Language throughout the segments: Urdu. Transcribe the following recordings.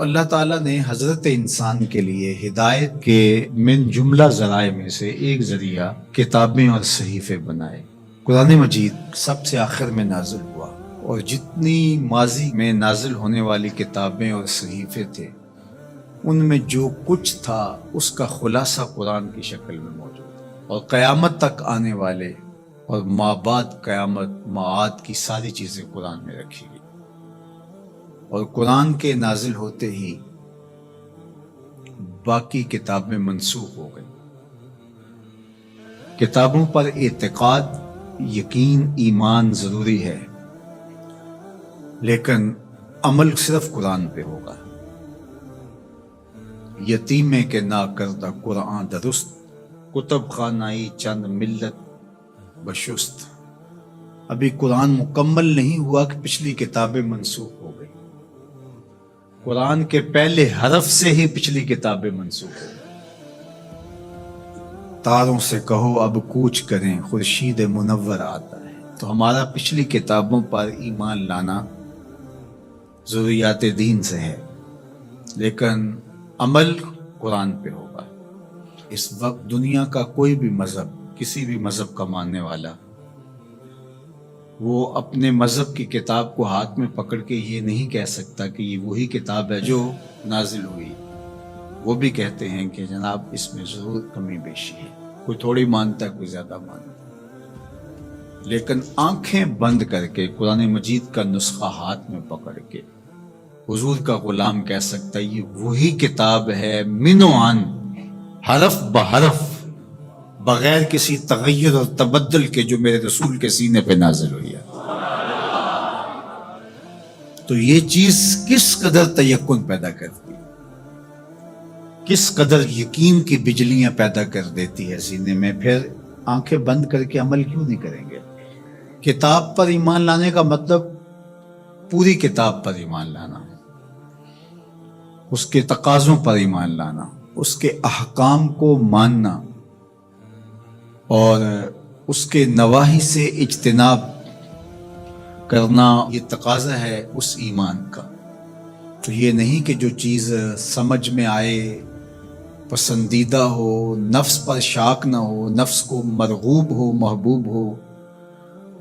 اللہ تعالیٰ نے حضرت انسان کے لیے ہدایت کے من جملہ ذرائع میں سے ایک ذریعہ کتابیں اور صحیفے بنائے۔ قرآن مجید سب سے آخر میں نازل ہوا، اور جتنی ماضی میں نازل ہونے والی کتابیں اور صحیفے تھے ان میں جو کچھ تھا اس کا خلاصہ قرآن کی شکل میں موجود ہے، اور قیامت تک آنے والے اور ما بعد قیامت معاد کی ساری چیزیں قرآن میں رکھی گئی۔ اور قرآن کے نازل ہوتے ہی باقی کتابیں منسوخ ہو گئیں۔ کتابوں پر اعتقاد، یقین، ایمان ضروری ہے، لیکن عمل صرف قرآن پہ ہوگا۔ یتیمے کے نا کردہ قرآن درست، کتب خانائی چند ملت بشست۔ ابھی قرآن مکمل نہیں ہوا کہ پچھلی کتابیں منسوخ ہو گئی۔ قرآن کے پہلے حرف سے ہی پچھلی کتابیں منسوخ ہو گئی۔ تاروں سے کہو اب کوچ کریں، خورشید منور آتا ہے۔ تو ہمارا پچھلی کتابوں پر ایمان لانا ضروریات دین سے ہے، لیکن عمل قرآن پہ ہوگا۔ اس وقت دنیا کا کوئی بھی مذہب، کسی بھی مذہب کا ماننے والا، وہ اپنے مذہب کی کتاب کو ہاتھ میں پکڑ کے یہ نہیں کہہ سکتا کہ یہ وہی کتاب ہے جو نازل ہوئی۔ وہ بھی کہتے ہیں کہ جناب اس میں ضرور کمی بیشی ہے، کوئی تھوڑی مانتا ہے، کوئی زیادہ مانتا ہے، لیکن آنکھیں بند کر کے قرآن مجید کا نسخہ ہاتھ میں پکڑ کے حضور کا غلام کہہ سکتا ہے یہ وہی کتاب ہے، من و عن، حرف بحرف، بغیر کسی تغیر اور تبدل کے، جو میرے رسول کے سینے پہ نازل ہوئی ہے۔ تو یہ چیز کس قدر تیقن پیدا کرتی ہے، کس قدر یقین کی بجلیاں پیدا کر دیتی ہے سینے میں۔ پھر آنکھیں بند کر کے عمل کیوں نہیں کریں گے؟ کتاب پر ایمان لانے کا مطلب پوری کتاب پر ایمان لانا، اس کے تقاضوں پر ایمان لانا، اس کے احکام کو ماننا، اور اس کے نواہی سے اجتناب کرنا، یہ تقاضا ہے اس ایمان کا۔ تو یہ نہیں کہ جو چیز سمجھ میں آئے، پسندیدہ ہو، نفس پر شاک نہ ہو، نفس کو مرغوب ہو، محبوب ہو،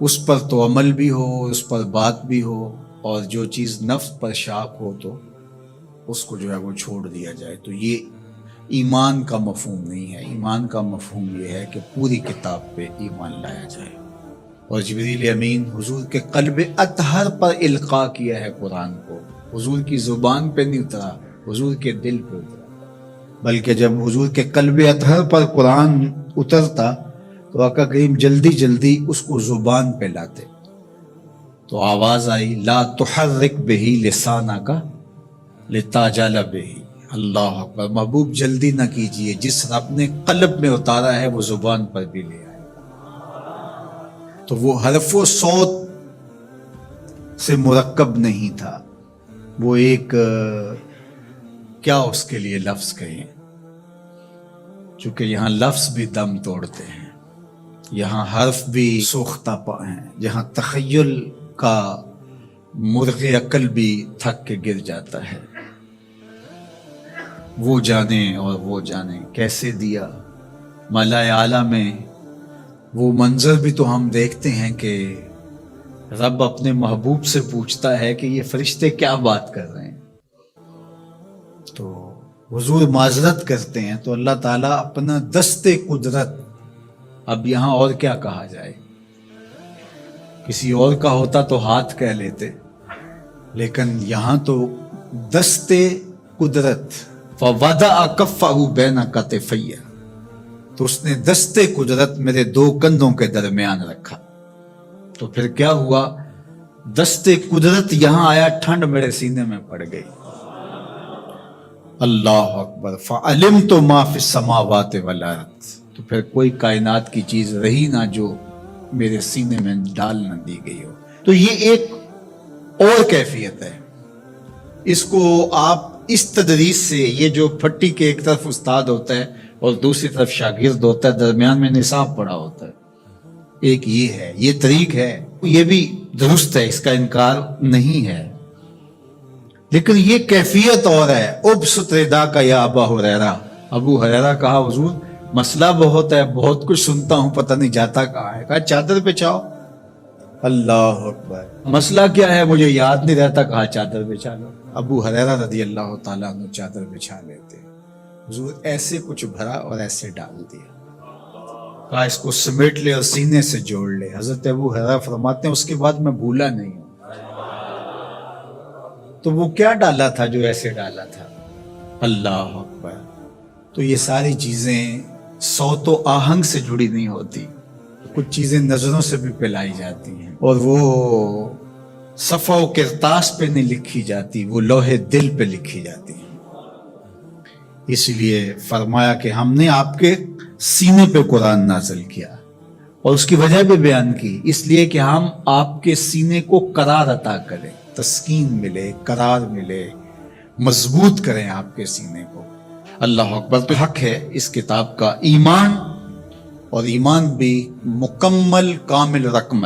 اس پر تو عمل بھی ہو، اس پر بات بھی ہو، اور جو چیز نفس پر شاک ہو تو اس کو جو ہے وہ چھوڑ دیا جائے۔ تو یہ ایمان کا مفہوم نہیں ہے۔ ایمان کا مفہوم یہ ہے کہ پوری کتاب پہ ایمان لایا جائے۔ اور جبریل امین حضور کے قلب اطہر پر القاء کیا ہے قرآن کو، حضور کی زبان پہ نہیں اترا، حضور کے دل پہ اترا۔ بلکہ جب حضور کے قلب اطہر پر قرآن اترتا تو آقا کریم جلدی جلدی اس کو زبان پہ لاتے، تو آواز آئی لا تحرک بہ لسانک لتعجل بہ۔ اللہ اکبر، محبوب جلدی نہ کیجئے، جس رب نے قلب میں اتارا ہے وہ زبان پر بھی لے آئے۔ تو وہ حرف و صوت سے مرکب نہیں تھا، وہ ایک کیا اس کے لیے لفظ کہیں، چونکہ یہاں لفظ بھی دم توڑتے ہیں، یہاں حرف بھی سوختہ پا ہیں، جہاں تخیل کا مرغ عقل بھی تھک کے گر جاتا ہے۔ وہ جانے اور وہ جانے کیسے دیا ملائے اعلیٰ میں۔ وہ منظر بھی تو ہم دیکھتے ہیں کہ رب اپنے محبوب سے پوچھتا ہے کہ یہ فرشتے کیا بات کر رہے ہیں، تو حضور معذرت کرتے ہیں، تو اللہ تعالیٰ اپنا دست قدرت، اب یہاں اور کیا کہا جائے، کسی اور کا ہوتا تو ہاتھ کہہ لیتے، لیکن یہاں تو دست قدرت، فَوَضَعَ كَفَّهُ بَيْنَ كَتِفَيَّ، تو اس نے دست قدرت میرے دو کندھوں کے درمیان رکھا۔ تو پھر کیا ہوا، دست قدرت یہاں آیا، ٹھنڈ میرے سینے میں پڑ گئی۔ اللہ اکبر، فَعَلِمْتُ مَا فِي السَّمَاوَاتِ وَالْأَرْضِ، تو پھر کوئی کائنات کی چیز رہی نہ جو میرے سینے میں ڈال نہ دی گئی ہو۔ تو یہ ایک اور کیفیت ہے، اس کو آپ اس تدریس سے، یہ جو پھٹی کے ایک طرف استاد ہوتا ہے اور دوسری طرف شاگرد ہوتا ہے، درمیان میں نصاب پڑا ہوتا ہے، ایک یہ ہے، یہ طریق ہے، یہ بھی درست ہے، اس کا انکار نہیں ہے، لیکن یہ کیفیت اور ہے. ابسط ردا کا یا ابا ہریرہ. ابو ہریرہ کہا حضور مسئلہ بہت ہے, بہت کچھ سنتا ہوں, پتہ نہیں جاتا کہاں ہے. کہا چادر بچھاؤ. اللہ اکبر. مسئلہ کیا ہے مجھے یاد نہیں رہتا. کہا چادر بچھا لو. ابو ہریرہ رضی اللہ تعالیٰ عنہ چادر بچھا لیتے. حضور ایسے کچھ بھرا اور ایسے ڈال دیا. کہا اس کو سمیٹ لے اور سینے سے جوڑ لے. حضرت ابو ہریرہ فرماتے ہیں اس کے بعد میں بھولا نہیں ہوں. تو وہ کیا ڈالا تھا جو ایسے ڈالا تھا؟ اللہ اکبر. تو یہ ساری چیزیں صوت و آہنگ سے جڑی نہیں ہوتی, کچھ چیزیں نظروں سے بھی پلائی جاتی ہیں, اور وہ صفحہ و کرتاس پہ نہیں لکھی جاتی, وہ لوہے دل پہ لکھی جاتی ہیں. اس لیے فرمایا کہ ہم نے آپ کے سینے پہ قرآن نازل کیا, اور اس کی وجہ بھی بیان کی, اس لیے کہ ہم آپ کے سینے کو قرار عطا کریں, تسکین ملے, قرار ملے, مضبوط کریں آپ کے سینے کو. اللہ اکبر. تو حق ہے اس کتاب کا ایمان, اور ایمان بھی مکمل کامل رقم.